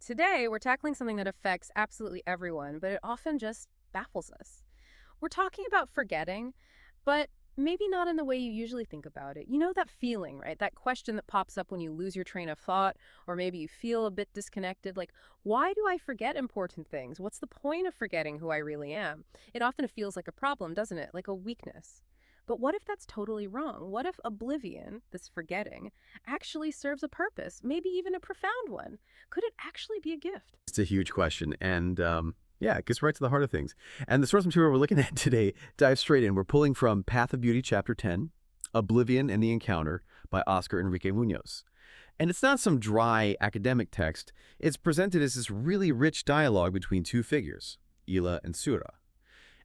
Today, we're tackling something that affects absolutely everyone, but it often just baffles us. We're talking about forgetting, but maybe not in the way you usually think about it. You know that feeling, right? That question that pops up when you lose your train of thought, or maybe you feel a bit disconnected. Like, why do I forget important things? What's the point of forgetting who I really am? It often feels like a problem, doesn't it? Like a weakness. But what if that's totally wrong? What if oblivion, this forgetting, actually serves a purpose, maybe even a profound one? Could it actually be a gift? It's a huge question. And yeah, it gets right to the heart of things. And the source material we're looking at today dives straight in. We're pulling from Path of Beauty, Chapter 10, Oblivion and the Encounter by Oscar Enrique Munoz. And it's not some dry academic text. It's presented as this really rich dialogue between two figures, Ila and Sura.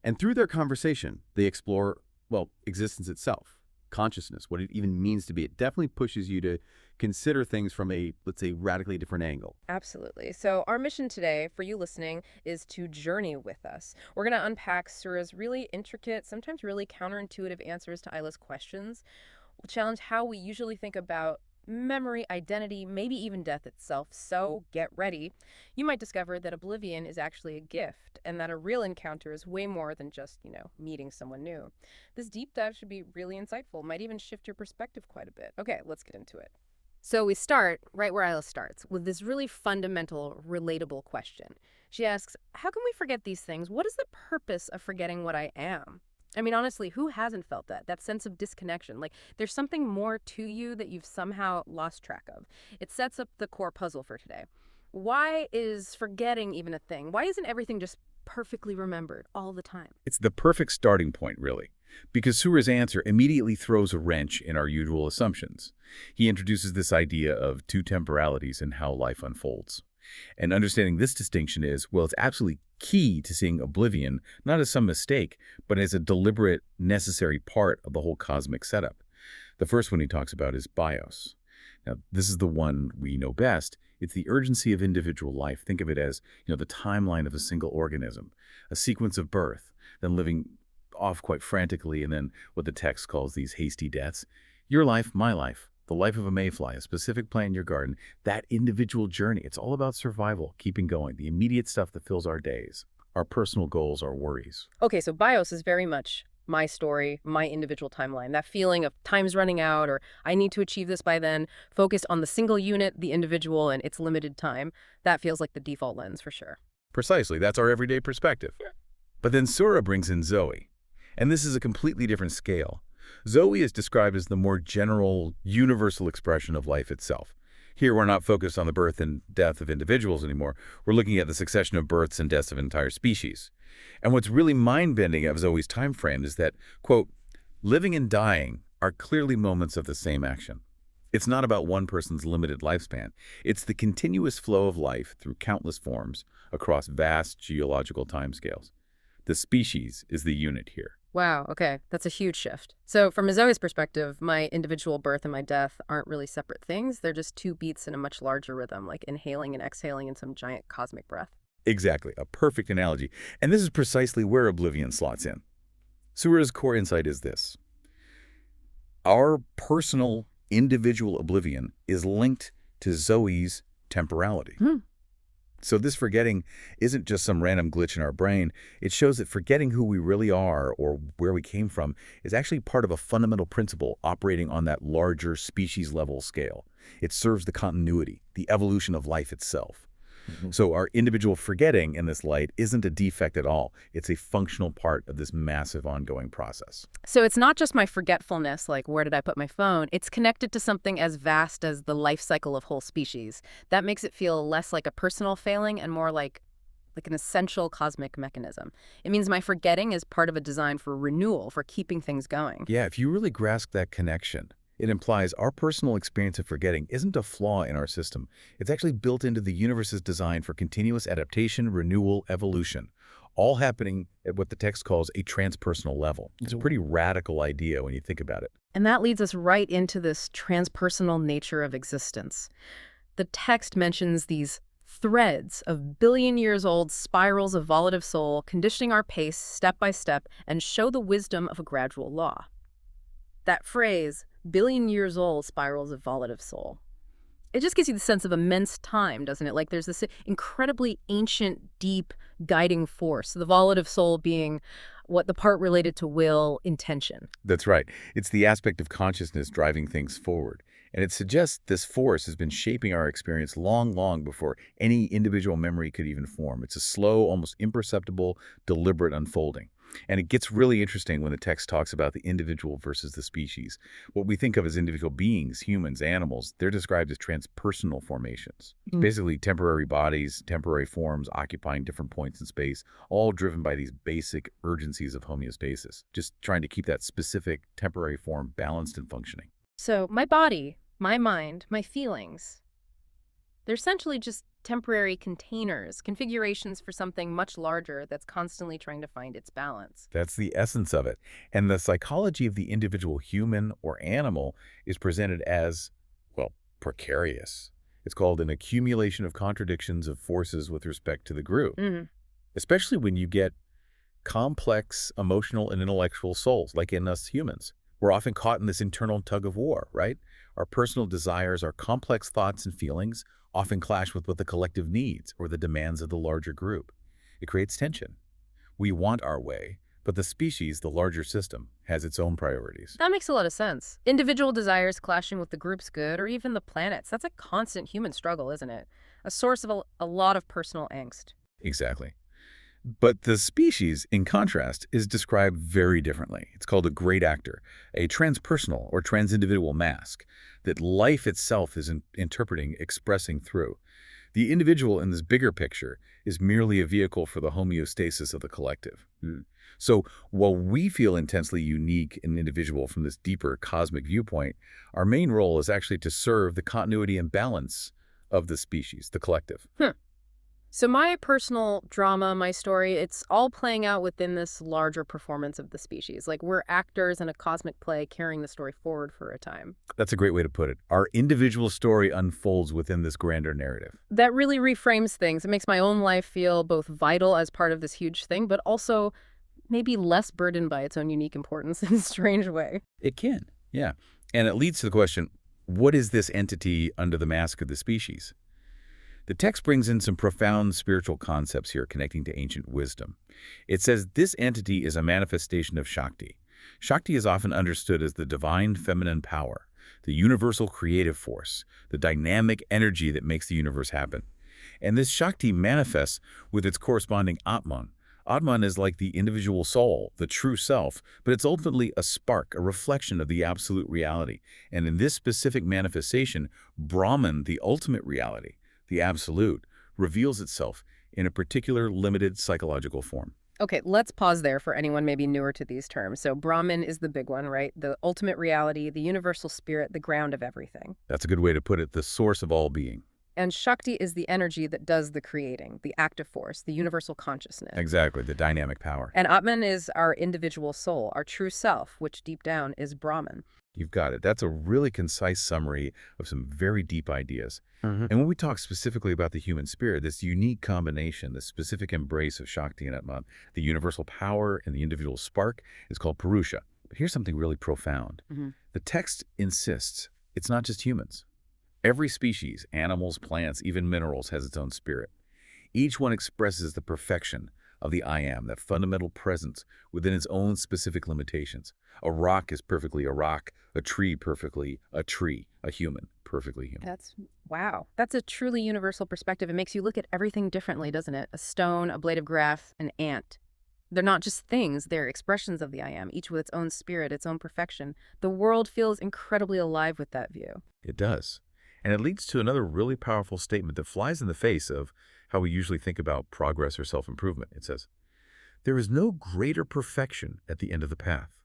And through their conversation, they explore, well, existence itself, consciousness, what it even means to be. It definitely pushes you to consider things from a, let's say, radically different angle. Absolutely. So, our mission today for you listening is to journey with us. We're going to unpack Sura's really intricate, sometimes really counterintuitive answers to Isla's questions. We'll challenge how we usually think about memory, identity, maybe even death itself. So, get ready. You might discover that oblivion is actually a gift and that a real encounter is way more than just, meeting someone new. This deep dive should be really insightful, might even shift your perspective quite a bit. Okay, let's get into it. So we start right where Isla starts, with this really fundamental, relatable question. She asks, how can we forget these things? What is the purpose of forgetting what I am? I mean, honestly, who hasn't felt that sense of disconnection? Like, there's something more to you that you've somehow lost track of. It sets up the core puzzle for today. Why is forgetting even a thing? Why isn't everything just perfectly remembered all the time? It's the perfect starting point, really, because Sura's answer immediately throws a wrench in our usual assumptions. He introduces this idea of two temporalities in how life unfolds. And understanding this distinction is, well, it's absolutely key to seeing oblivion not as some mistake, but as a deliberate, necessary part of the whole cosmic setup. The first one he talks about is bios. Now, this is the one we know best. It's the urgency of individual life. Think of it as, the timeline of a single organism, a sequence of birth, then living off quite frantically, and then what the text calls these hasty deaths. Your life, my life, the life of a mayfly, a specific plant in your garden, that individual journey. It's all about survival, keeping going, the immediate stuff that fills our days, our personal goals, our worries. Okay, so bios is very much my story, my individual timeline. That feeling of time's running out or I need to achieve this by then, focused on the single unit, the individual, and its limited time. That feels like the default lens for sure. Precisely, that's our everyday perspective. But then Sura brings in Zoe, and this is a completely different scale. Zoe is described as the more general, universal expression of life itself. Here, we're not focused on the birth and death of individuals anymore. We're looking at the succession of births and deaths of entire species. And what's really mind-bending of Zoe's time frame is that, quote, living and dying are clearly moments of the same action. It's not about one person's limited lifespan. It's the continuous flow of life through countless forms across vast geological timescales. The species is the unit here. Wow, okay, that's a huge shift. So from Zoe's perspective, my individual birth and my death aren't really separate things. They're just two beats in a much larger rhythm, like inhaling and exhaling in some giant cosmic breath. Exactly, a perfect analogy. And this is precisely where oblivion slots in. Sura's core insight is this. Our personal, individual oblivion is linked to Zoe's temporality. So this forgetting isn't just some random glitch in our brain. It shows that forgetting who we really are or where we came from is actually part of a fundamental principle operating on that larger species-level scale. It serves the continuity, the evolution of life itself. So our individual forgetting in this light isn't a defect at all. It's a functional part of this massive ongoing process. So it's not just my forgetfulness, like where did I put my phone? It's connected to something as vast as the life cycle of whole species. That makes it feel less like a personal failing and more like an essential cosmic mechanism. It means my forgetting is part of a design for renewal, for keeping things going. Yeah, if you really grasp that connection, it implies our personal experience of forgetting isn't a flaw in our system. It's actually built into the universe's design for continuous adaptation, renewal, evolution, all happening at what the text calls a transpersonal level. It's a pretty radical idea when you think about it. And that leads us right into this transpersonal nature of existence. The text mentions these threads of billion-years-old spirals of volative soul conditioning our pace step by step and show the wisdom of a gradual law. That phrase, billion-years-old spirals of volative soul. It just gives you the sense of immense time, doesn't it? Like there's this incredibly ancient, deep guiding force, the volitive soul being what the part related to will, intention. That's right. It's the aspect of consciousness driving things forward. And it suggests this force has been shaping our experience long, long before any individual memory could even form. It's a slow, almost imperceptible, deliberate unfolding. And it gets really interesting when the text talks about the individual versus the species. What we think of as individual beings, humans, animals, they're described as transpersonal formations. Basically, temporary bodies, temporary forms occupying different points in space, all driven by these basic urgencies of homeostasis, just trying to keep that specific temporary form balanced and functioning. So my body, my mind, my feelings, they're essentially just temporary containers, configurations for something much larger that's constantly trying to find its balance. That's the essence of it. And the psychology of the individual human or animal is presented as, well, precarious. It's called an accumulation of contradictions of forces with respect to the group, especially when you get complex emotional and intellectual souls, like in us humans. We're often caught in this internal tug of war, right? Our personal desires, our complex thoughts and feelings often clash with what the collective needs or the demands of the larger group. It creates tension. We want our way, but the species, the larger system, has its own priorities. That makes a lot of sense. Individual desires clashing with the group's good or even the planet's. That's a constant human struggle, isn't it? A source of a lot of personal angst. Exactly. But the species, in contrast, is described very differently. It's called a great actor, a transpersonal or transindividual mask that life itself is interpreting, expressing through. The individual in this bigger picture is merely a vehicle for the homeostasis of the collective. So while we feel intensely unique and individual from this deeper cosmic viewpoint, our main role is actually to serve the continuity and balance of the species, the collective. So my personal drama, my story, it's all playing out within this larger performance of the species. Like we're actors in a cosmic play carrying the story forward for a time. That's a great way to put it. Our individual story unfolds within this grander narrative. That really reframes things. It makes my own life feel both vital as part of this huge thing, but also maybe less burdened by its own unique importance in a strange way. It can, yeah. And it leads to the question, what is this entity under the mask of the species? The text brings in some profound spiritual concepts here connecting to ancient wisdom. It says this entity is a manifestation of Shakti. Shakti is often understood as the divine feminine power, the universal creative force, the dynamic energy that makes the universe happen. And this Shakti manifests with its corresponding Atman. Atman is like the individual soul, the true self, but it's ultimately a spark, a reflection of the absolute reality. And in this specific manifestation, Brahman, the ultimate reality, the absolute, reveals itself in a particular limited psychological form. Okay, let's pause there for anyone maybe newer to these terms. So Brahman is the big one, right? The ultimate reality, the universal spirit, the ground of everything. That's a good way to put it, the source of all being. And Shakti is the energy that does the creating, the active force, the universal consciousness. Exactly, the dynamic power. And Atman is our individual soul, our true self, which deep down is Brahman. You've got it. That's a really concise summary of some very deep ideas. And when we talk specifically about the human spirit, this unique combination, this specific embrace of Shakti and Atman, the universal power and the individual spark, is called Purusha. But here's something really profound. The text insists it's not just humans. Every species, animals, plants, even minerals, has its own spirit. Each one expresses the perfection of the I am, that fundamental presence within its own specific limitations. A rock is perfectly a rock, a tree perfectly a tree, a human perfectly human. Wow. That's a truly universal perspective. It makes you look at everything differently, doesn't it? A stone, a blade of grass, an ant. They're not just things, they're expressions of the I am, each with its own spirit, its own perfection. The world feels incredibly alive with that view. It does. And it leads to another really powerful statement that flies in the face of how we usually think about progress or self-improvement. It says, there is no greater perfection at the end of the path.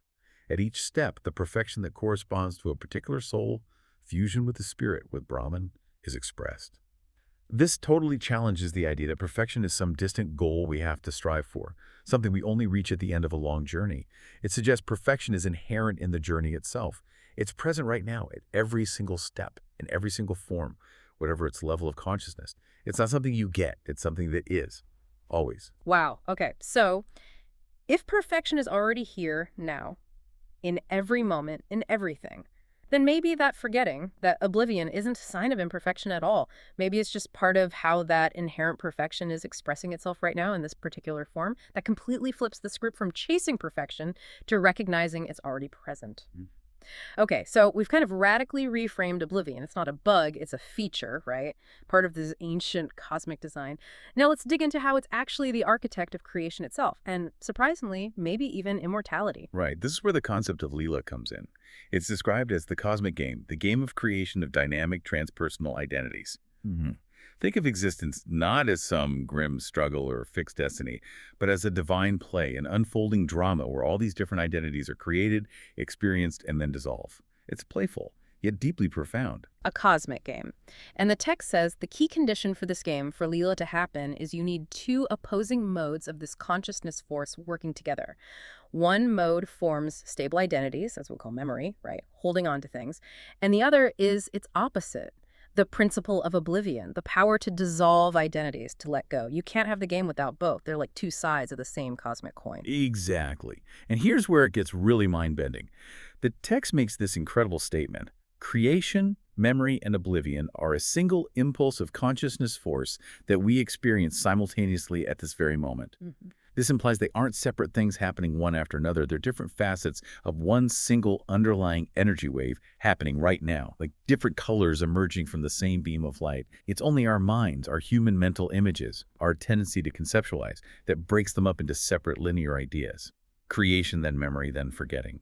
At each step, the perfection that corresponds to a particular soul, fusion with the spirit, with Brahman, is expressed. This totally challenges the idea that perfection is some distant goal we have to strive for, something we only reach at the end of a long journey. It suggests perfection is inherent in the journey itself. It's present right now at every single step, in every single form, whatever its level of consciousness. It's not something you get. It's something that is, always. Wow. Okay. So if perfection is already here now, in every moment, in everything, then maybe that forgetting, that oblivion, isn't a sign of imperfection at all. Maybe it's just part of how that inherent perfection is expressing itself right now in this particular form that completely flips the script from chasing perfection to recognizing it's already present. Okay, so we've kind of radically reframed oblivion. It's not a bug, it's a feature, right? Part of this ancient cosmic design. Now let's dig into how it's actually the architect of creation itself, and surprisingly, maybe even immortality. Right. This is where the concept of Leela comes in. It's described as the cosmic game, the game of creation of dynamic transpersonal identities. Think of existence not as some grim struggle or fixed destiny, but as a divine play, an unfolding drama where all these different identities are created, experienced, and then dissolve. It's playful, yet deeply profound. A cosmic game. And the text says the key condition for this game, for Leela to happen, is you need two opposing modes of this consciousness force working together. One mode forms stable identities, as we'll call memory, right, holding on to things, and the other is its opposite, the principle of oblivion, the power to dissolve identities, to let go. You can't have the game without both. They're like two sides of the same cosmic coin. Exactly. And here's where it gets really mind-bending. The text makes this incredible statement. Creation, memory, and oblivion are a single impulse of consciousness force that we experience simultaneously at this very moment. This implies they aren't separate things happening one after another. They're different facets of one single underlying energy wave happening right now, like different colors emerging from the same beam of light. It's only our minds, our human mental images, our tendency to conceptualize, that breaks them up into separate linear ideas. Creation, then memory, then forgetting.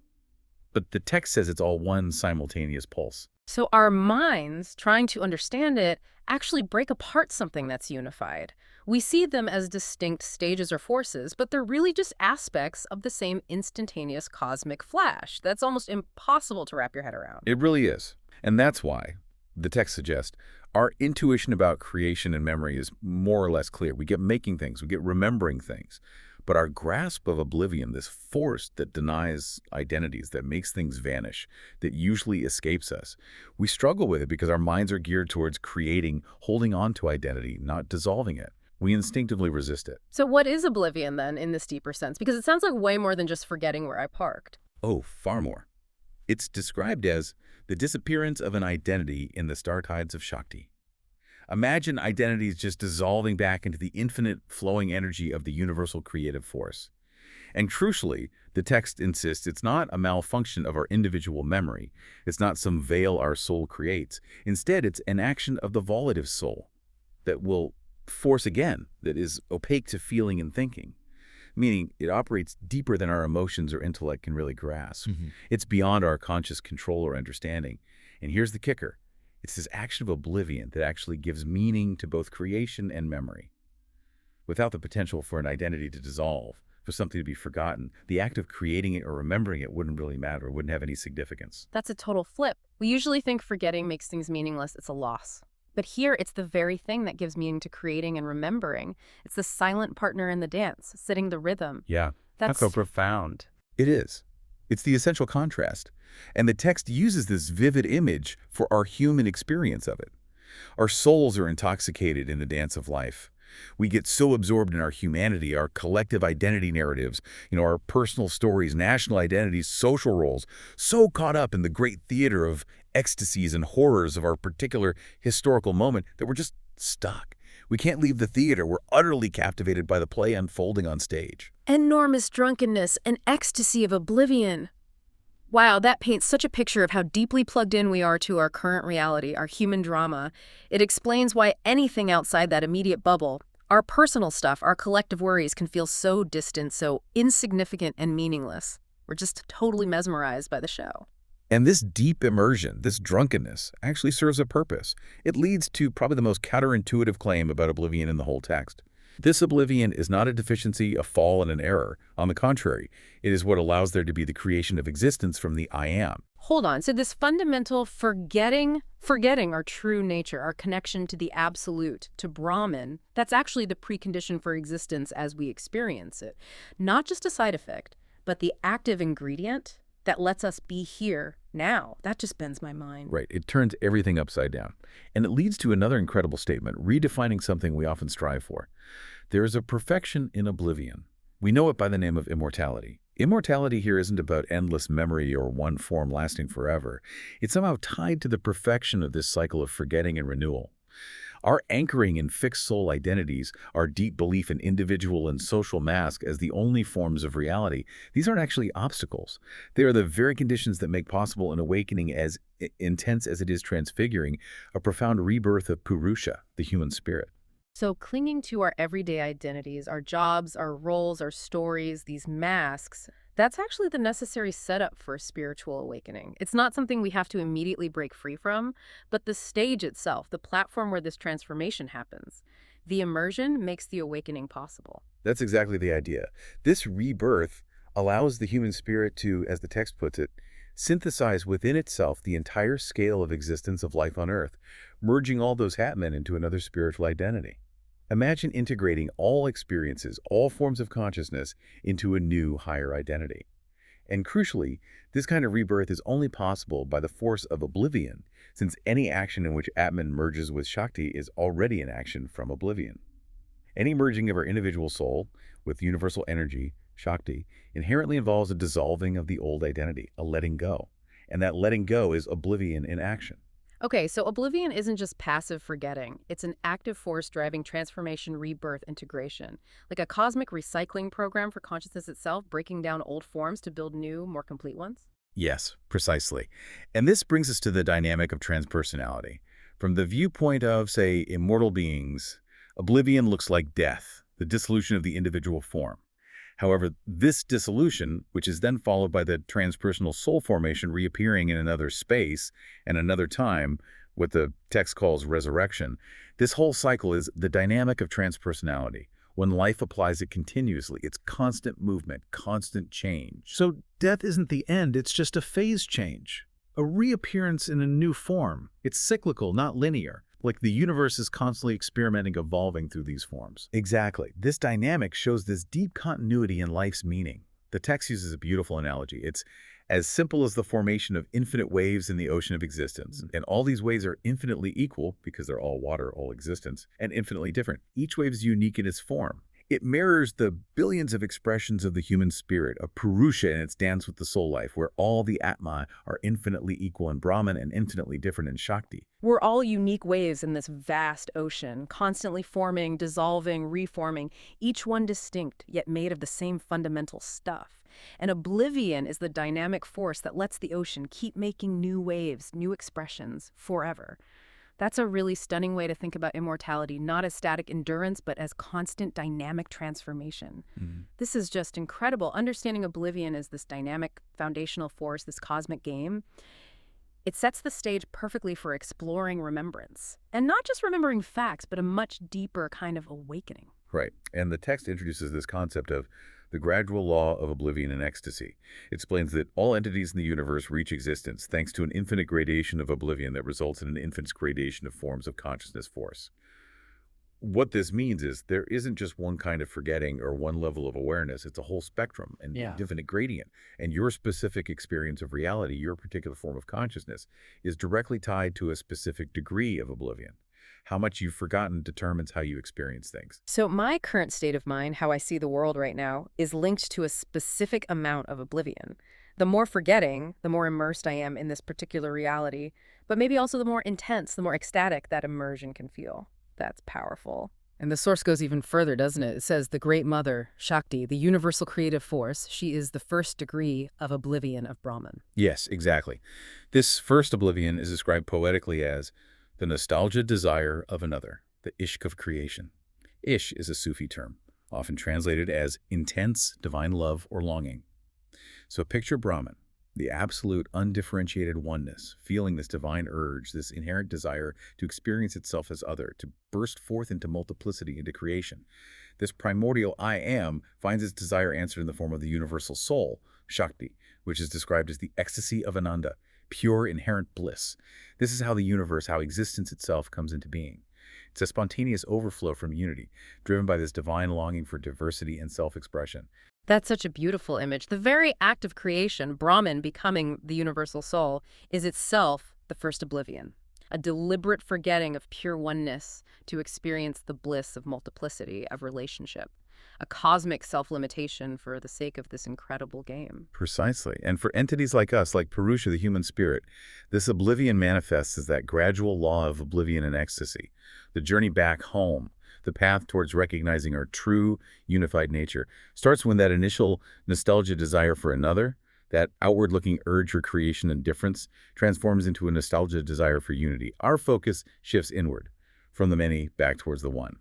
But the text says it's all one simultaneous pulse. So our minds, trying to understand it, actually break apart something that's unified. We see them as distinct stages or forces, but they're really just aspects of the same instantaneous cosmic flash. That's almost impossible to wrap your head around. It really is. And that's why, the text suggests, our intuition about creation and memory is more or less clear. We get making things, we get remembering things. But our grasp of oblivion, this force that denies identities, that makes things vanish, that usually escapes us, we struggle with it because our minds are geared towards creating, holding on to identity, not dissolving it. We instinctively resist it. So what is oblivion then in this deeper sense? Because it sounds like way more than just forgetting where I parked. Oh, far more. It's described as the disappearance of an identity in the star tides of Shakti. Imagine identities just dissolving back into the infinite flowing energy of the universal creative force. And crucially, the text insists it's not a malfunction of our individual memory. It's not some veil our soul creates. Instead, it's an action of the volitive soul that will force again, that is opaque to feeling and thinking, meaning it operates deeper than our emotions or intellect can really grasp. It's beyond our conscious control or understanding. And here's the kicker. It's this action of oblivion that actually gives meaning to both creation and memory. Without the potential for an identity to dissolve, for something to be forgotten, the act of creating it or remembering it wouldn't really matter, wouldn't have any significance. That's a total flip. We usually think forgetting makes things meaningless. It's a loss. But here, it's the very thing that gives meaning to creating and remembering. It's the silent partner in the dance, setting the rhythm. Yeah, That's so profound. it is. It's the essential contrast. And the text uses this vivid image for our human experience of it. Our souls are intoxicated in the dance of life. We get so absorbed in our humanity, our collective identity narratives, our personal stories, national identities, social roles, so caught up in the great theater of ecstasies and horrors of our particular historical moment that we're just stuck. We can't leave the theater. We're utterly captivated by the play unfolding on stage. enormous drunkenness and ecstasy of oblivion. Wow, that paints such a picture of how deeply plugged in we are to our current reality, our human drama. It explains why anything outside that immediate bubble, our personal stuff, our collective worries, can feel so distant, so insignificant and meaningless. We're just totally mesmerized by the show. And this deep immersion, this drunkenness, actually serves a purpose. It leads to probably the most counterintuitive claim about oblivion in the whole text. This oblivion is not a deficiency, a fall, and an error. On the contrary, it is what allows there to be the creation of existence from the I am. Hold on, so this fundamental forgetting our true nature, our connection to the absolute, to Brahman, that's actually the precondition for existence as we experience it. Not just a side effect, but the active ingredient that lets us be here now. That just bends my mind. Right. It turns everything upside down. And it leads to another incredible statement, redefining something we often strive for. There is a perfection in oblivion. We know it by the name of immortality. Immortality here isn't about endless memory or one form lasting forever. It's somehow tied to the perfection of this cycle of forgetting and renewal. Our anchoring in fixed soul identities, our deep belief in individual and social mask as the only forms of reality, these aren't actually obstacles. They are the very conditions that make possible an awakening as intense as it is transfiguring, a profound rebirth of Purusha, the human spirit. So clinging to our everyday identities, our jobs, our roles, our stories, these masks, that's actually the necessary setup for a spiritual awakening. It's not something we have to immediately break free from, but the stage itself, the platform where this transformation happens. The immersion makes the awakening possible. That's exactly the idea. This rebirth allows the human spirit to, as the text puts it, synthesize within itself the entire scale of existence of life on Earth, merging all those hatmen into another spiritual identity. Imagine integrating all experiences, all forms of consciousness, into a new, higher identity. And crucially, this kind of rebirth is only possible by the force of Oblivion, since any action in which Atman merges with Shakti is already an action from Oblivion. Any merging of our individual soul with universal energy, Shakti, inherently involves a dissolving of the old identity, a letting go. And that letting go is Oblivion in action. Okay, so oblivion isn't just passive forgetting. It's an active force driving transformation, rebirth, integration. Like a cosmic recycling program for consciousness itself, breaking down old forms to build new, more complete ones? Yes, precisely. And this brings us to the dynamic of transpersonality. From the viewpoint of, say, immortal beings, oblivion looks like death, the dissolution of the individual form. However, this dissolution, which is then followed by the transpersonal soul formation reappearing in another space and another time, what the text calls resurrection, this whole cycle is the dynamic of transpersonality. When life applies it continuously, it's constant movement, constant change. So death isn't the end, it's just a phase change, a reappearance in a new form. It's cyclical, not linear. Like the universe is constantly experimenting, evolving through these forms. Exactly. This dynamic shows this deep continuity in life's meaning. The text uses a beautiful analogy. It's as simple as the formation of infinite waves in the ocean of existence. And all these waves are infinitely equal, because they're all water, all existence, and infinitely different. Each wave is unique in its form. It mirrors the billions of expressions of the human spirit, of Purusha in its dance with the soul life, where all the Atma are infinitely equal in Brahman and infinitely different in Shakti. We're all unique waves in this vast ocean, constantly forming, dissolving, reforming, each one distinct, yet made of the same fundamental stuff. And oblivion is the dynamic force that lets the ocean keep making new waves, new expressions, forever. That's a really stunning way to think about immortality, not as static endurance, but as constant dynamic transformation. This is just incredible. Understanding oblivion as this dynamic foundational force, this cosmic game, it sets the stage perfectly for exploring remembrance. And not just remembering facts, but a much deeper kind of awakening. Right. And the text introduces this concept of the gradual law of oblivion and ecstasy. It explains that all entities in the universe reach existence thanks to an infinite gradation of oblivion that results in an infinite gradation of forms of consciousness force. What this means is there isn't just one kind of forgetting or one level of awareness. It's a whole spectrum and infinite gradient. And your specific experience of reality, your particular form of consciousness, is directly tied to a specific degree of oblivion. How much you've forgotten determines how you experience things. So my current state of mind, how I see the world right now, is linked to a specific amount of oblivion. The more forgetting, the more immersed I am in this particular reality, but maybe also the more intense, the more ecstatic that immersion can feel. That's powerful. And the source goes even further, doesn't it? It says the Great Mother, Shakti, the universal creative force, she is the first degree of oblivion of Brahman. Yes, exactly. This first oblivion is described poetically as the nostalgia desire of another, the ishq of creation. Ish is a Sufi term, often translated as intense divine love or longing. So picture Brahman, the absolute undifferentiated oneness, feeling this divine urge, this inherent desire to experience itself as other, to burst forth into multiplicity, into creation. This primordial I am finds its desire answered in the form of the universal soul, Shakti, which is described as the ecstasy of Ananda, pure inherent bliss. This is how the universe, how existence itself comes into being. It's a spontaneous overflow from unity, driven by this divine longing for diversity and self-expression. That's such a beautiful image. The very act of creation, Brahman becoming the universal soul, is itself the first oblivion, a deliberate forgetting of pure oneness to experience the bliss of multiplicity, of relationship. a cosmic self-limitation for the sake of this incredible game. Precisely. And for entities like us, like Purusha, the human spirit, this oblivion manifests as that gradual law of oblivion and ecstasy, the journey back home. The path towards recognizing our true, unified nature starts when that initial nostalgia desire for another, that outward-looking urge for creation and difference, transforms into a nostalgia desire for unity. Our focus shifts inward, from the many back towards the one.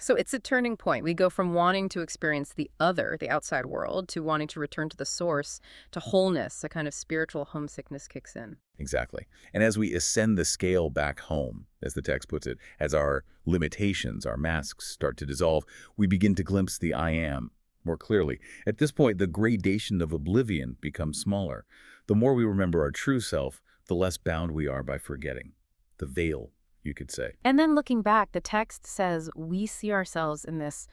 So it's a turning point. We go from wanting to experience the other, the outside world, to wanting to return to the source, to wholeness. A kind of spiritual homesickness kicks in. Exactly. And as we ascend the scale back home, as the text puts it, as our limitations, our masks start to dissolve, we begin to glimpse the I am more clearly. At this point, the gradation of oblivion becomes smaller. The more we remember our true self, the less bound we are by forgetting. The veil, you could say. And then looking back, the text says we see ourselves in this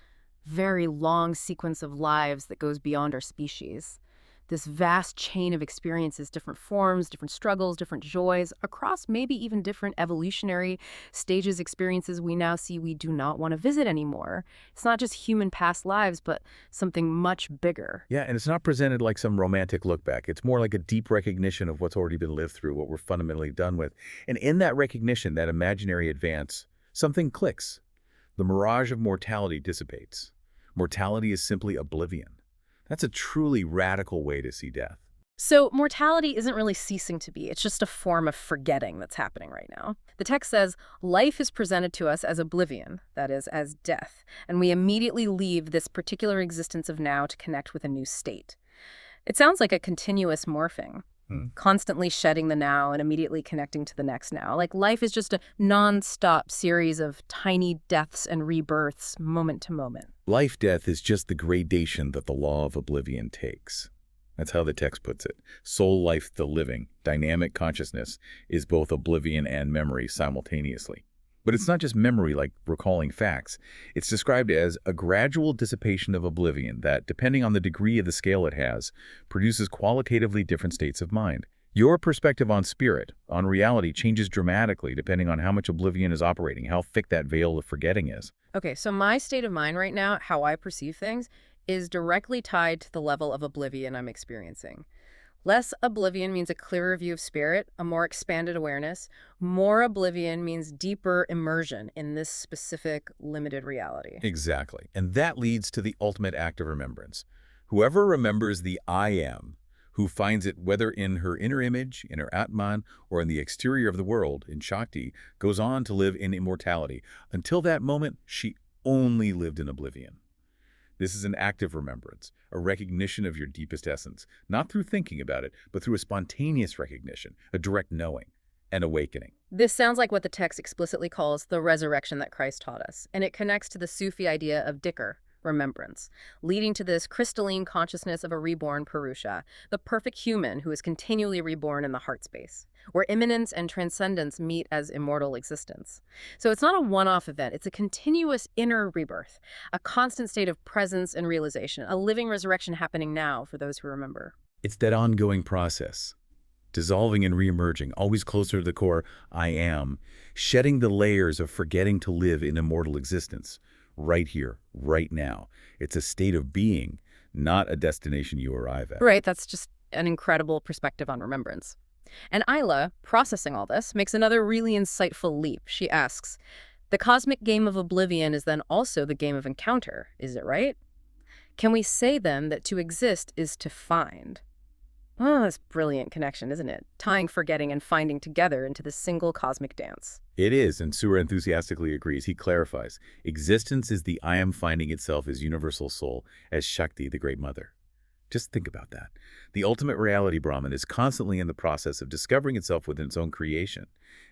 very long sequence of lives that goes beyond our species. This vast chain of experiences, different forms, different struggles, different joys, across maybe even different evolutionary stages, experiences we now see we do not want to visit anymore. It's not just human past lives, but something much bigger. Yeah, and it's not presented like some romantic look back. It's more like a deep recognition of what's already been lived through, what we're fundamentally done with. And in that recognition, that imaginary advance, something clicks. The mirage of mortality dissipates. Mortality is simply oblivion. That's a truly radical way to see death. So mortality isn't really ceasing to be. It's just a form of forgetting that's happening right now. The text says life is presented to us as oblivion, that is, as death, and we immediately leave this particular existence of now to connect with a new state. It sounds like a continuous morphing, constantly shedding the now and immediately connecting to the next now. Like life is just a non-stop series of tiny deaths and rebirths, moment to moment. Life-death is just the gradation that the law of oblivion takes. That's how the text puts it. Soul life, the living, dynamic consciousness is both oblivion and memory simultaneously. But it's not just memory like recalling facts. It's described as a gradual dissipation of oblivion that, depending on the degree of the scale it has, produces qualitatively different states of mind. Your perspective on spirit, on reality, changes dramatically depending on how much oblivion is operating, how thick that veil of forgetting is. Okay, so my state of mind right now, how I perceive things, is directly tied to the level of oblivion I'm experiencing. Less oblivion means a clearer view of spirit, a more expanded awareness. More oblivion means deeper immersion in this specific, limited reality. Exactly. And that leads to the ultimate act of remembrance. Whoever remembers the I am, who finds it whether in her inner image, in her Atman, or in the exterior of the world, in Shakti, goes on to live in immortality. Until that moment, she only lived in oblivion. This is an active remembrance, a recognition of your deepest essence, not through thinking about it, but through a spontaneous recognition, a direct knowing, an awakening. This sounds like what the text explicitly calls the resurrection that Christ taught us, and it connects to the Sufi idea of dhikr, remembrance, leading to this crystalline consciousness of a reborn Purusha, the perfect human who is continually reborn in the heart space, where immanence and transcendence meet as immortal existence. So it's not a one-off event, it's a continuous inner rebirth, a constant state of presence and realization, a living resurrection happening now for those who remember. It's that ongoing process, dissolving and reemerging, always closer to the core I am, shedding the layers of forgetting to live in immortal existence, right here, right now. It's a state of being, not a destination you arrive at. Right, that's just an incredible perspective on remembrance. And Isla, processing all this, makes another really insightful leap. She asks, the cosmic game of oblivion is then also the game of encounter, is it right? Can we say then that to exist is to find? Oh, that's brilliant connection, isn't it? Tying forgetting and finding together into this single cosmic dance. It is, and Surya enthusiastically agrees. He clarifies, existence is the I am finding itself as universal soul, as Shakti, the Great Mother. Just think about that. The ultimate reality Brahman is constantly in the process of discovering itself within its own creation.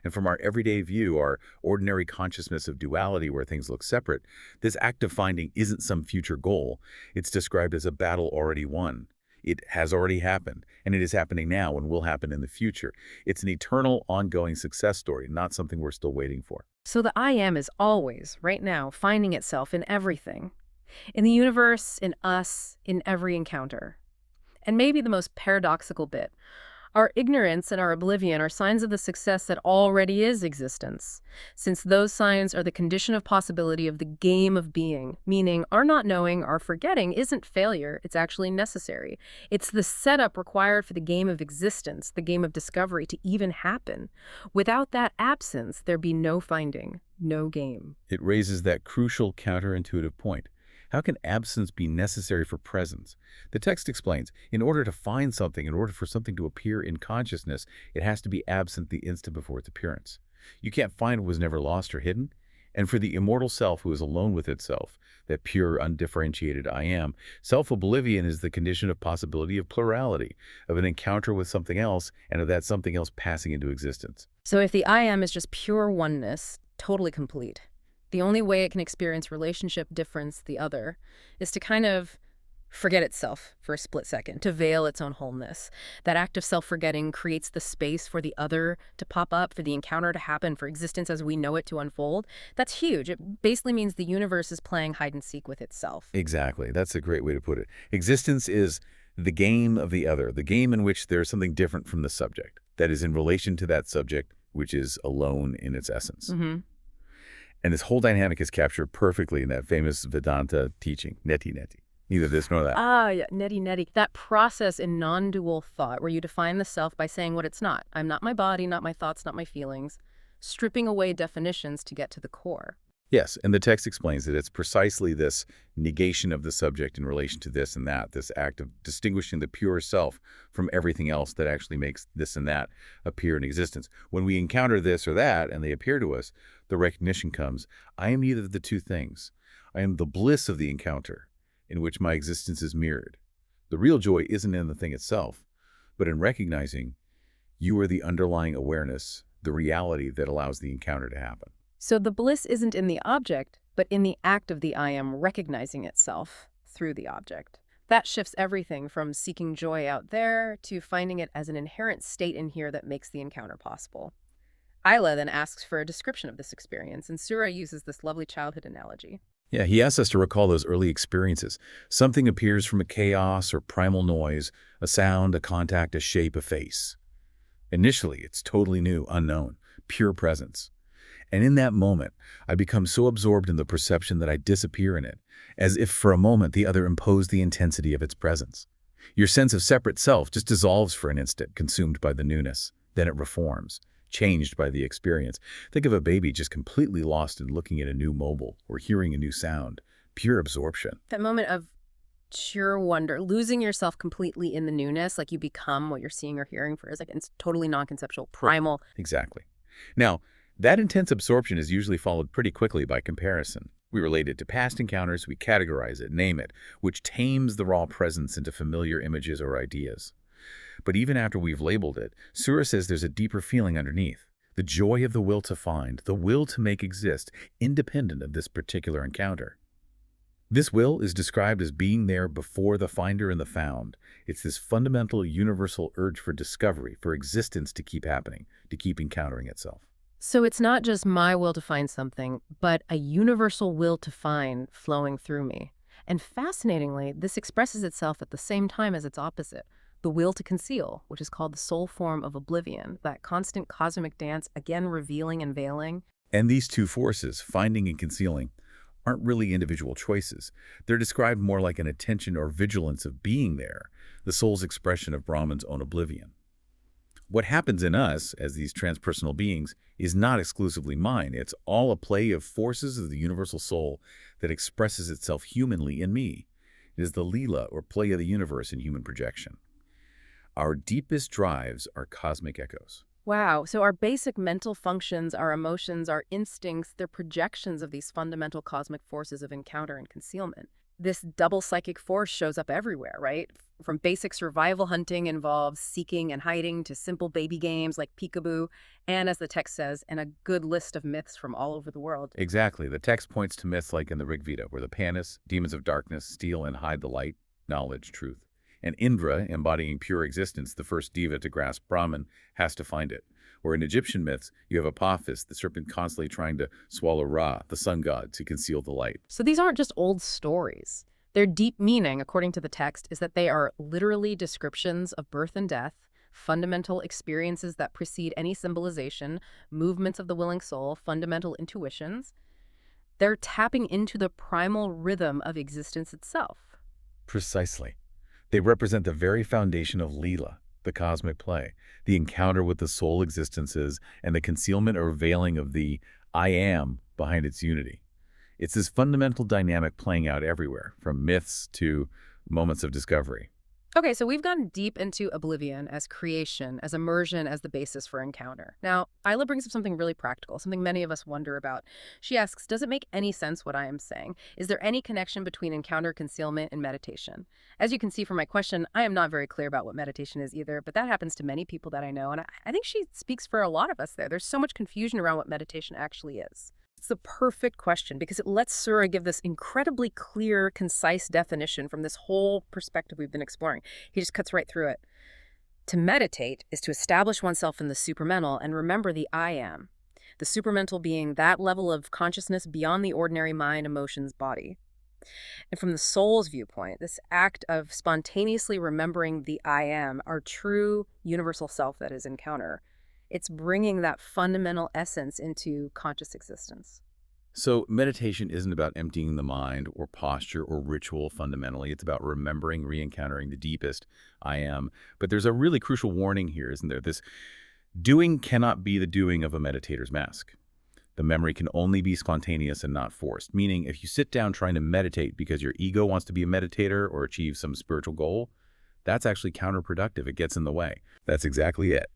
And from our everyday view, our ordinary consciousness of duality where things look separate, this act of finding isn't some future goal. It's described as a battle already won. It has already happened, and it is happening now and will happen in the future. It's an eternal, ongoing success story, not something we're still waiting for. So the I am is always, right now, finding itself in everything. In the universe, in us, in every encounter. And maybe the most paradoxical bit, Our ignorance and our oblivion are signs of the success that already is existence, since those signs are the condition of possibility of the game of being, meaning our not knowing, our forgetting isn't failure, it's actually necessary. It's the setup required for the game of existence, the game of discovery, to even happen. Without that absence, there'd be no finding, no game. It raises that crucial counterintuitive point. How can absence be necessary for presence? The text explains, in order to find something, in order for something to appear in consciousness, it has to be absent the instant before its appearance. You can't find what was never lost or hidden. And for the immortal self who is alone with itself, that pure, undifferentiated I am, self-oblivion is the condition of possibility of plurality, of an encounter with something else, and of that something else passing into existence. So if the I am is just pure oneness, totally complete, the only way it can experience relationship difference, the other, is to kind of forget itself for a split second, to veil its own wholeness. That act of self-forgetting creates the space for the other to pop up, for the encounter to happen, for existence as we know it to unfold. That's huge. It basically means the universe is playing hide and seek with itself. Exactly. That's a great way to put it. Existence is the game of the other, the game in which there's something different from the subject, that is in relation to that subject, which is alone in its essence. Mm-hmm. And this whole dynamic is captured perfectly in that famous Vedanta teaching, neti neti, neither this nor that. Yeah, neti neti. That process in non-dual thought where you define the self by saying what it's not. I'm not my body, not my thoughts, not my feelings. Stripping away definitions to get to the core. Yes, and the text explains that it's precisely this negation of the subject in relation to this and that, this act of distinguishing the pure self from everything else that actually makes this and that appear in existence. When we encounter this or that and they appear to us, the recognition comes, I am neither of the two things. I am the bliss of the encounter in which my existence is mirrored. The real joy isn't in the thing itself, but in recognizing you are the underlying awareness, the reality that allows the encounter to happen. So the bliss isn't in the object, but in the act of the I am recognizing itself through the object. That shifts everything from seeking joy out there to finding it as an inherent state in here that makes the encounter possible. Isla then asks for a description of this experience, and Sura uses this lovely childhood analogy. Yeah, he asks us to recall those early experiences. Something appears from a chaos or primal noise, a sound, a contact, a shape, a face. Initially, it's totally new, unknown, pure presence. And in that moment, I become so absorbed in the perception that I disappear in it, as if for a moment the other imposed the intensity of its presence. Your sense of separate self just dissolves for an instant, consumed by the newness. Then it reforms, changed by the experience. Think of a baby just completely lost in looking at a new mobile or hearing a new sound. Pure absorption. That moment of pure wonder, losing yourself completely in the newness, like you become what you're seeing or hearing for a second. It's totally non-conceptual, primal. Exactly. Now, that intense absorption is usually followed pretty quickly by comparison. We relate it to past encounters, we categorize it, name it, which tames the raw presence into familiar images or ideas. But even after we've labeled it, Sura says there's a deeper feeling underneath. The joy of the will to find, the will to make exist, independent of this particular encounter. This will is described as being there before the finder and the found. It's this fundamental universal urge for discovery, for existence to keep happening, to keep encountering itself. So it's not just my will to find something, but a universal will to find flowing through me. And fascinatingly, this expresses itself at the same time as its opposite, the will to conceal, which is called the soul form of oblivion, that constant cosmic dance, again revealing and veiling. And these two forces, finding and concealing, aren't really individual choices. They're described more like an attention or vigilance of being there, the soul's expression of Brahman's own oblivion. What happens in us, as these transpersonal beings, is not exclusively mine. It's all a play of forces of the universal soul that expresses itself humanly in me. It is the Leela, or play of the universe in human projection. Our deepest drives are cosmic echoes. Wow, so our basic mental functions, our emotions, our instincts, they're projections of these fundamental cosmic forces of encounter and concealment. This double psychic force shows up everywhere, right? From basic survival hunting involves seeking and hiding to simple baby games like peekaboo, and as the text says, and a good list of myths from all over the world. Exactly. The text points to myths like in the Rig Veda, where the Panis, demons of darkness, steal and hide the light, knowledge, truth. And Indra, embodying pure existence, the first diva to grasp Brahman, has to find it. Or in Egyptian myths, you have Apophis, the serpent constantly trying to swallow Ra, the sun god, to conceal the light. So these aren't just old stories. Their deep meaning, according to the text, is that they are literally descriptions of birth and death, fundamental experiences that precede any symbolization, movements of the willing soul, fundamental intuitions. They're tapping into the primal rhythm of existence itself. Precisely. They represent the very foundation of Leela, the cosmic play, the encounter with the soul existences and the concealment or veiling of the I am behind its unity. It's this fundamental dynamic playing out everywhere, from myths to moments of discovery. Okay, so we've gone deep into Oblivion as creation, as immersion, as the basis for encounter. Now, Isla brings up something really practical, something many of us wonder about. She asks, does it make any sense what I am saying? Is there any connection between encounter, concealment, and meditation? As you can see from my question, I am not very clear about what meditation is either, but that happens to many people that I know, and I think she speaks for a lot of us there. There's so much confusion around what meditation actually is. It's the perfect question because it lets Sura give this incredibly clear, concise definition from this whole perspective we've been exploring. He just cuts right through it. To meditate is to establish oneself in the supramental and remember the I am. The supramental being that level of consciousness beyond the ordinary mind, emotions, body. And from the soul's viewpoint, this act of spontaneously remembering the I am, our true universal self that is encounter, it's bringing that fundamental essence into conscious existence. So meditation isn't about emptying the mind or posture or ritual fundamentally. It's about remembering, re-encountering the deepest I am. But there's a really crucial warning here, isn't there? This doing cannot be the doing of a meditator's mask. The memory can only be spontaneous and not forced, meaning if you sit down trying to meditate because your ego wants to be a meditator or achieve some spiritual goal, that's actually counterproductive. It gets in the way. That's exactly it.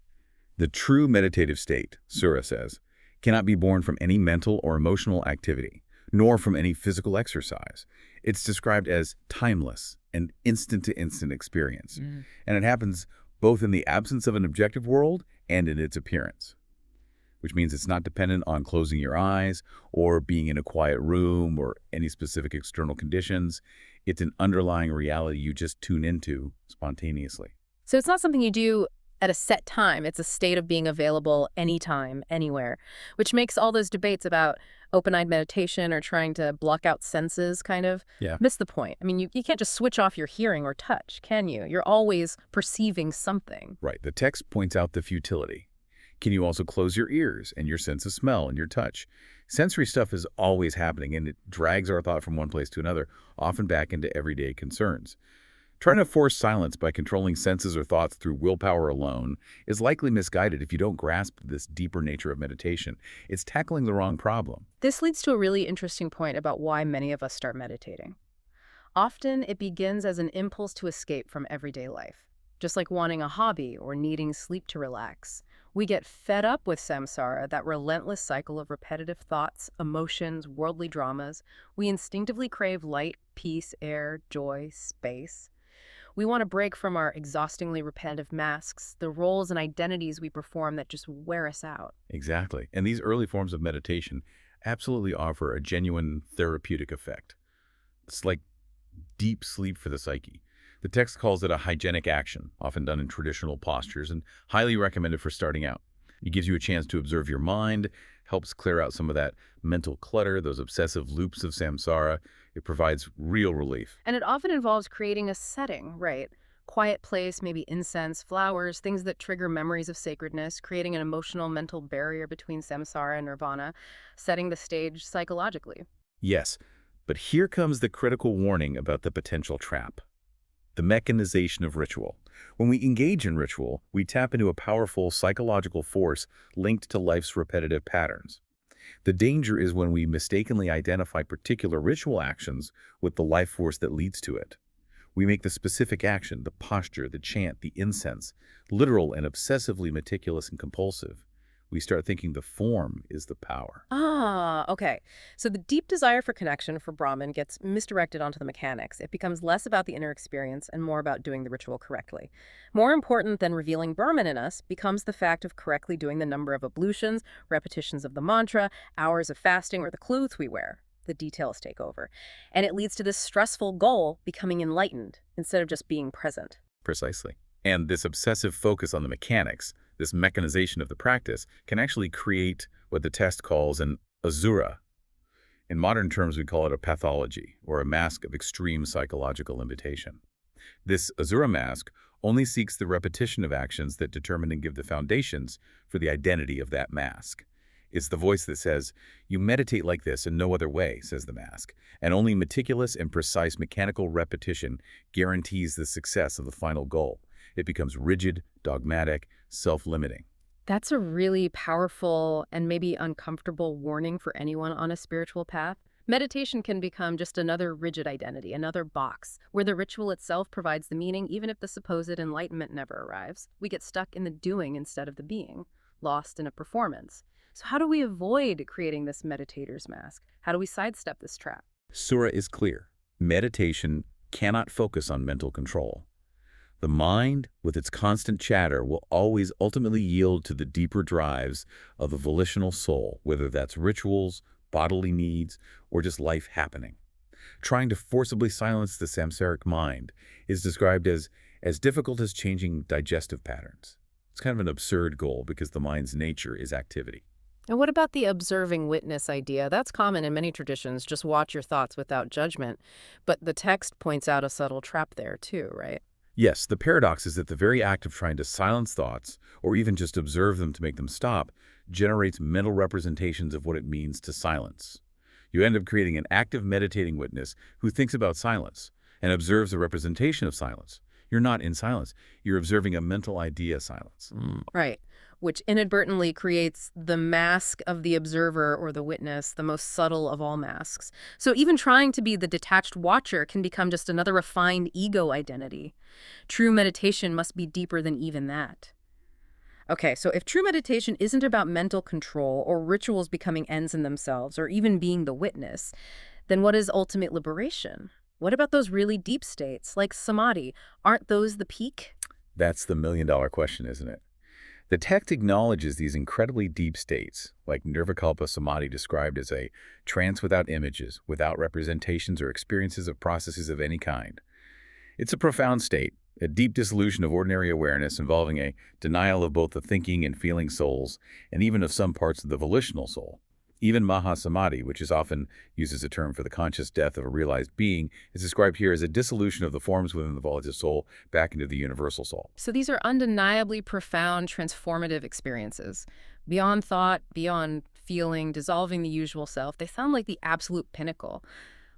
The true meditative state, Sura says, cannot be born from any mental or emotional activity, nor from any physical exercise. It's described as timeless and instant-to-instant experience. And it happens both in the absence of an objective world and in its appearance, which means it's not dependent on closing your eyes or being in a quiet room or any specific external conditions. It's an underlying reality you just tune into spontaneously. So it's not something you do at a set time. It's a state of being available anytime, anywhere, which makes all those debates about open-eyed meditation or trying to block out senses kind of miss the point. I mean, you can't just switch off your hearing or touch, can you? You're always perceiving something. Right. The text points out the futility. Can you also close your ears and your sense of smell and your touch? Sensory stuff is always happening, and it drags our thought from one place to another, often back into everyday concerns. Trying to force silence by controlling senses or thoughts through willpower alone is likely misguided if you don't grasp this deeper nature of meditation. It's tackling the wrong problem. This leads to a really interesting point about why many of us start meditating. Often it begins as an impulse to escape from everyday life, just like wanting a hobby or needing sleep to relax. We get fed up with samsara, that relentless cycle of repetitive thoughts, emotions, worldly dramas. We instinctively crave light, peace, air, joy, space. We want to break from our exhaustingly repetitive masks, the roles and identities we perform that just wear us out. Exactly. And these early forms of meditation absolutely offer a genuine therapeutic effect. It's like deep sleep for the psyche. The text calls it a hygienic action, often done in traditional postures, and highly recommended for starting out. It gives you a chance to observe your mind, helps clear out some of that mental clutter, those obsessive loops of samsara. It provides real relief. And it often involves creating a setting, right? Quiet place, maybe incense, flowers, things that trigger memories of sacredness, creating an emotional mental barrier between samsara and nirvana, setting the stage psychologically. Yes, but here comes the critical warning about the potential trap. The mechanization of ritual. When we engage in ritual, we tap into a powerful psychological force linked to life's repetitive patterns. The danger is when we mistakenly identify particular ritual actions with the life force that leads to it. We make the specific action, the posture, the chant, the incense, literal and obsessively meticulous and compulsive. We start thinking the form is the power. Ah, okay. So the deep desire for connection for Brahman gets misdirected onto the mechanics. It becomes less about the inner experience and more about doing the ritual correctly. More important than revealing Brahman in us becomes the fact of correctly doing the number of ablutions, repetitions of the mantra, hours of fasting, or the clothes we wear. The details take over. And it leads to this stressful goal becoming enlightened instead of just being present. Precisely. And this obsessive focus on the mechanics, this mechanization of the practice, can actually create what the test calls an asura. In modern terms, we call it a pathology, or a mask of extreme psychological limitation. This asura mask only seeks the repetition of actions that determine and give the foundations for the identity of that mask. It's the voice that says, "You meditate like this and no other way," says the mask, and only meticulous and precise mechanical repetition guarantees the success of the final goal. It becomes rigid, dogmatic, self-limiting. That's a really powerful and maybe uncomfortable warning for anyone on a spiritual path. Meditation can become just another rigid identity, another box, where the ritual itself provides the meaning even if the supposed enlightenment never arrives. We get stuck in the doing instead of the being, lost in a performance. So how do we avoid creating this meditator's mask? How do we sidestep this trap? Sura is clear. Meditation cannot focus on mental control. The mind, with its constant chatter, will always ultimately yield to the deeper drives of the volitional soul, whether that's rituals, bodily needs, or just life happening. Trying to forcibly silence the samsaric mind is described as difficult as changing digestive patterns. It's kind of an absurd goal because the mind's nature is activity. And what about the observing witness idea? That's common in many traditions, just watch your thoughts without judgment. But the text points out a subtle trap there too, right? Yes, the paradox is that the very act of trying to silence thoughts, or even just observe them to make them stop, generates mental representations of what it means to silence. You end up creating an active meditating witness who thinks about silence and observes a representation of silence. You're not in silence. You're observing a mental idea silence. Right, which inadvertently creates the mask of the observer or the witness, the most subtle of all masks. So even trying to be the detached watcher can become just another refined ego identity. True meditation must be deeper than even that. Okay, so if true meditation isn't about mental control or rituals becoming ends in themselves or even being the witness, then what is ultimate liberation? What about those really deep states, like samadhi? Aren't those the peak? That's the million-dollar question, isn't it? The text acknowledges these incredibly deep states, like nirvikalpa samadhi described as a trance without images, without representations or experiences of processes of any kind. It's a profound state, a deep dissolution of ordinary awareness involving a denial of both the thinking and feeling souls, and even of some parts of the volitional soul. Even Mahasamadhi, which is often used as a term for the conscious death of a realized being, is described here as a dissolution of the forms within the volative soul back into the universal soul. So these are undeniably profound, transformative experiences. Beyond thought, beyond feeling, dissolving the usual self, they sound like the absolute pinnacle.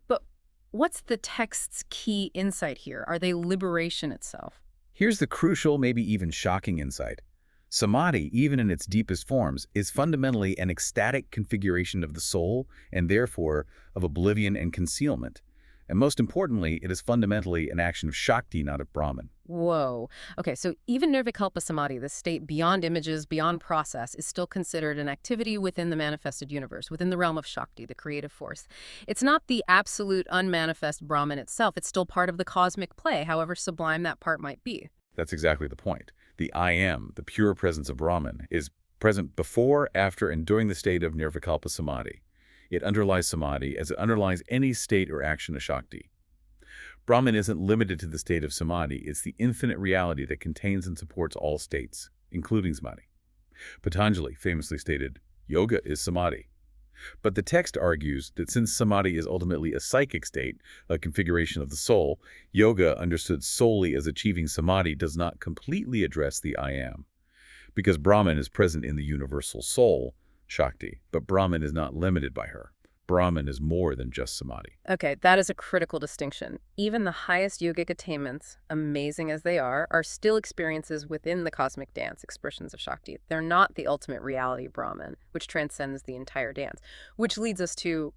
But what's the text's key insight here? Are they liberation itself? Here's the crucial, maybe even shocking insight. Samadhi, even in its deepest forms, is fundamentally an ecstatic configuration of the soul and therefore of oblivion and concealment. And most importantly, it is fundamentally an action of Shakti, not of Brahman. Whoa. Okay, so even nirvikalpa samadhi, the state beyond images, beyond process, is still considered an activity within the manifested universe, within the realm of Shakti, the creative force. It's not the absolute unmanifest Brahman itself. It's still part of the cosmic play, however sublime that part might be. That's exactly the point. The I am, the pure presence of Brahman, is present before, after, and during the state of nirvikalpa samadhi. It underlies samadhi as it underlies any state or action of Shakti. Brahman isn't limited to the state of samadhi. It's the infinite reality that contains and supports all states, including samadhi. Patanjali famously stated, "Yoga is samadhi." But the text argues that since samadhi is ultimately a psychic state, a configuration of the soul, yoga understood solely as achieving samadhi does not completely address the I am. Because Brahman is present in the universal soul, Shakti, but Brahman is not limited by her. Brahman is more than just samadhi. Okay, that is a critical distinction. Even the highest yogic attainments, amazing as they are still experiences within the cosmic dance, expressions of Shakti. They're not the ultimate reality of Brahman, which transcends the entire dance. Which leads us to,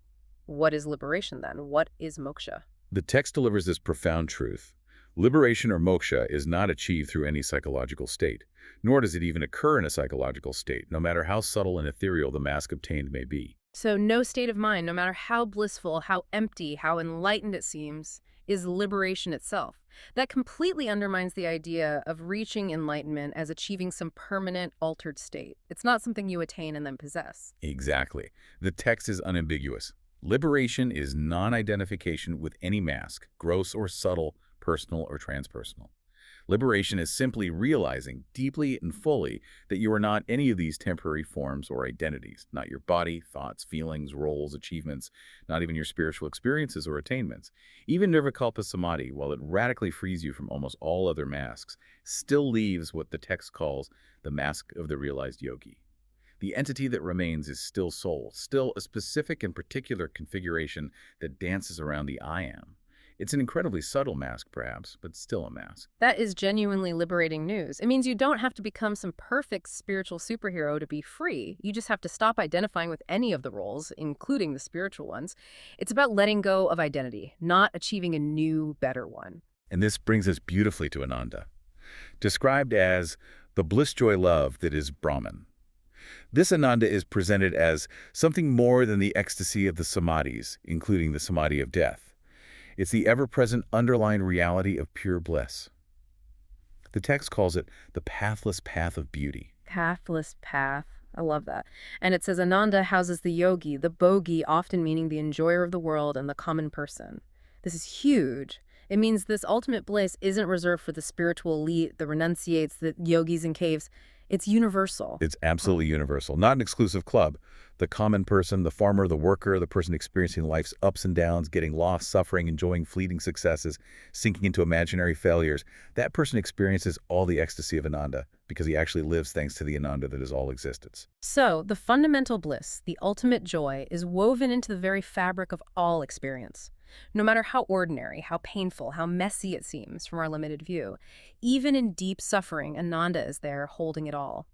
what is liberation then? What is moksha? The text delivers this profound truth. Liberation or moksha is not achieved through any psychological state, nor does it even occur in a psychological state, no matter how subtle and ethereal the mask obtained may be. So no state of mind, no matter how blissful, how empty, how enlightened it seems, is liberation itself. That completely undermines the idea of reaching enlightenment as achieving some permanent, altered state. It's not something you attain and then possess. Exactly. The text is unambiguous. Liberation is non-identification with any mask, gross or subtle, personal or transpersonal. Liberation is simply realizing deeply and fully that you are not any of these temporary forms or identities, not your body, thoughts, feelings, roles, achievements, not even your spiritual experiences or attainments. Even Nirvikalpa Samadhi, while it radically frees you from almost all other masks, still leaves what the text calls the mask of the realized yogi. The entity that remains is still soul, still a specific and particular configuration that dances around the I am. It's an incredibly subtle mask, perhaps, but still a mask. That is genuinely liberating news. It means you don't have to become some perfect spiritual superhero to be free. You just have to stop identifying with any of the roles, including the spiritual ones. It's about letting go of identity, not achieving a new, better one. And this brings us beautifully to Ananda, described as the bliss-joy love that is Brahman. This Ananda is presented as something more than the ecstasy of the samadhis, including the samadhi of death. It's the ever-present underlying reality of pure bliss. The text calls it the pathless path of beauty. Pathless path. I love that. And it says Ananda houses the yogi, the bogi, often meaning the enjoyer of the world and the common person. This is huge. It means this ultimate bliss isn't reserved for the spiritual elite, the renunciates, the yogis in caves. It's universal. It's absolutely universal, not an exclusive club. The common person, the farmer, the worker, the person experiencing life's ups and downs, getting lost, suffering, enjoying fleeting successes, sinking into imaginary failures, that person experiences all the ecstasy of Ananda because he actually lives thanks to the Ananda that is all existence. So, the fundamental bliss, the ultimate joy, is woven into the very fabric of all experience. No matter how ordinary, how painful, how messy it seems from our limited view, even in deep suffering, Ananda is there holding it all.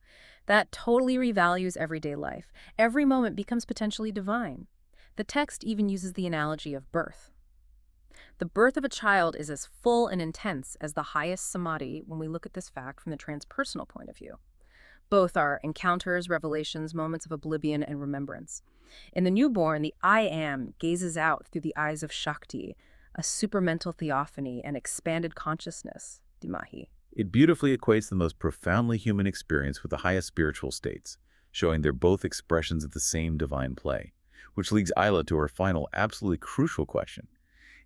That totally revalues everyday life. Every moment becomes potentially divine. The text even uses the analogy of birth. The birth of a child is as full and intense as the highest samadhi when we look at this fact from the transpersonal point of view. Both are encounters, revelations, moments of oblivion and remembrance. In the newborn, the I am gazes out through the eyes of Shakti, a supramental theophany and expanded consciousness, Dimahi. It beautifully equates the most profoundly human experience with the highest spiritual states, showing they're both expressions of the same divine play, which leads Isla to her final, absolutely crucial question.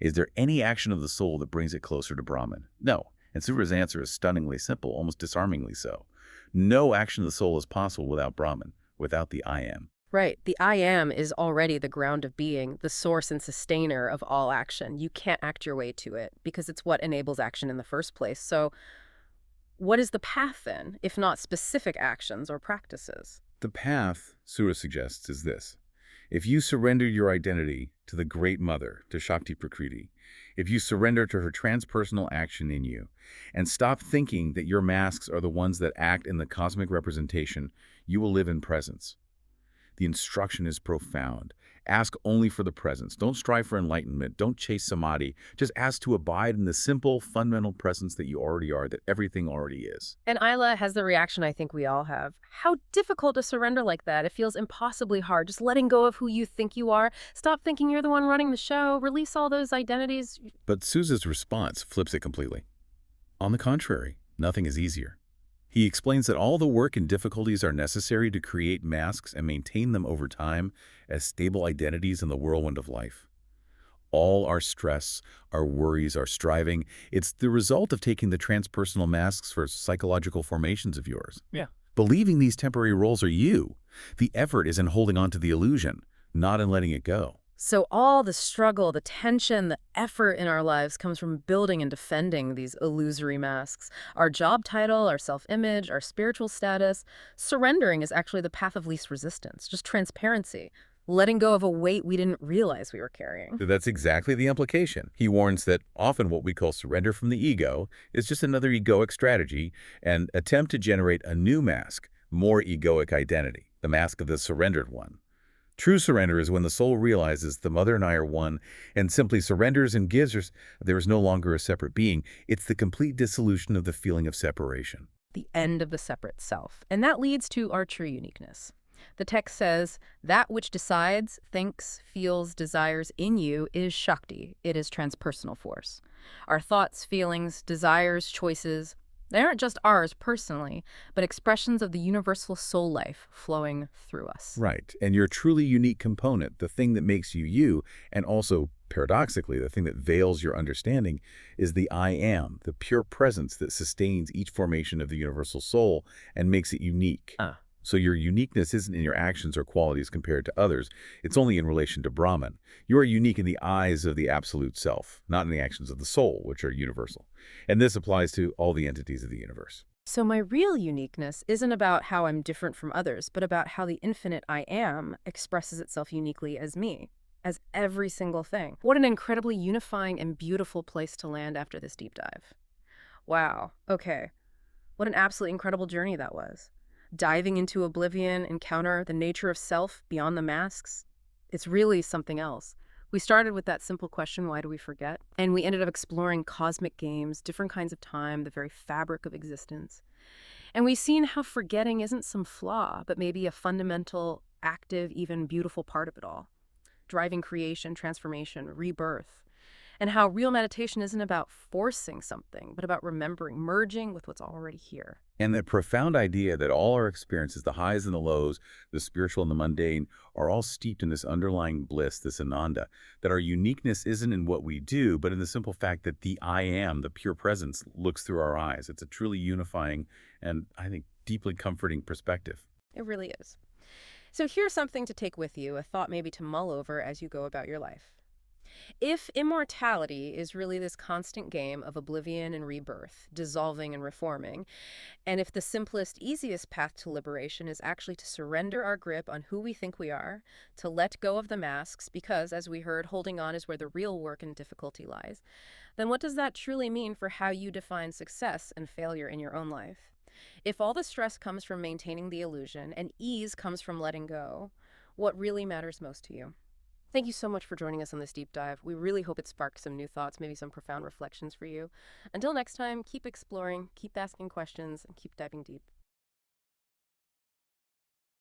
Is there any action of the soul that brings it closer to Brahman? No, and Sura's answer is stunningly simple, almost disarmingly so. No action of the soul is possible without Brahman, without the I am. Right. The I am is already the ground of being, the source and sustainer of all action. You can't act your way to it because it's what enables action in the first place. So what is the path then, if not specific actions or practices? The path, Sura suggests, is this. If you surrender your identity to the Great Mother, to Shakti Prakriti, if you surrender to her transpersonal action in you, and stop thinking that your masks are the ones that act in the cosmic representation, you will live in presence. The instruction is profound. Ask only for the presence. Don't strive for enlightenment. Don't chase samadhi. Just ask to abide in the simple, fundamental presence that you already are, that everything already is. And Isla has the reaction I think we all have. How difficult to surrender like that. It feels impossibly hard. Just letting go of who you think you are. Stop thinking you're the one running the show. Release all those identities. But Susa's response flips it completely. On the contrary, nothing is easier. He explains that all the work and difficulties are necessary to create masks and maintain them over time as stable identities in the whirlwind of life. All our stress, our worries, our striving, it's the result of taking the transpersonal masks for psychological formations of yours. Yeah. Believing these temporary roles are you. The effort is in holding on to the illusion, not in letting it go. So all the struggle, the tension, the effort in our lives comes from building and defending these illusory masks. Our job title, our self-image, our spiritual status. Surrendering is actually the path of least resistance, just transparency, letting go of a weight we didn't realize we were carrying. That's exactly the implication. He warns that often what we call surrender from the ego is just another egoic strategy, an attempt to generate a new mask, more egoic identity, the mask of the surrendered one. True surrender is when the soul realizes the mother and I are one and simply surrenders and gives her, there is no longer a separate being. It's the complete dissolution of the feeling of separation. The end of the separate self. And that leads to our true uniqueness. The text says, that which decides, thinks, feels, desires in you is Shakti. It is transpersonal force. Our thoughts, feelings, desires, choices, they aren't just ours personally, but expressions of the universal soul life flowing through us. Right. And your truly unique component, the thing that makes you you, and also Paradoxically, the thing that veils your understanding is the I am, the pure presence that sustains each formation of the universal soul and makes it unique. Ah. So your uniqueness isn't in your actions or qualities compared to others. It's only in relation to Brahman. You are unique in the eyes of the absolute self, not in the actions of the soul, which are universal. And this applies to all the entities of the universe. So my real uniqueness isn't about how I'm different from others, but about how the infinite I am expresses itself uniquely as me, as every single thing. What an incredibly unifying and beautiful place to land after this deep dive. Wow. Okay. What an absolutely incredible journey that was. Diving into Oblivion, encounter the nature of self beyond the masks. It's really something else. We started with that simple question, why do we forget? And we ended up exploring cosmic games, different kinds of time, the very fabric of existence. And we've seen how forgetting isn't some flaw, but maybe a fundamental, active, even beautiful part of it all. Driving creation, transformation, rebirth. And how real meditation isn't about forcing something, but about remembering, merging with what's already here. And that profound idea that all our experiences, the highs and the lows, the spiritual and the mundane, are all steeped in this underlying bliss, this ananda, that our uniqueness isn't in what we do, but in the simple fact that the I am, the pure presence, looks through our eyes. It's a truly unifying and, I think, deeply comforting perspective. It really is. So here's something to take with you, a thought maybe to mull over as you go about your life. If immortality is really this constant game of oblivion and rebirth, dissolving and reforming, and if the simplest, easiest path to liberation is actually to surrender our grip on who we think we are, to let go of the masks, because, as we heard, holding on is where the real work and difficulty lies, then what does that truly mean for how you define success and failure in your own life? If all the stress comes from maintaining the illusion and ease comes from letting go, what really matters most to you? Thank you so much for joining us on this deep dive. We really hope it sparks some new thoughts, maybe some profound reflections for you. Until next time, keep exploring, keep asking questions, and keep diving deep.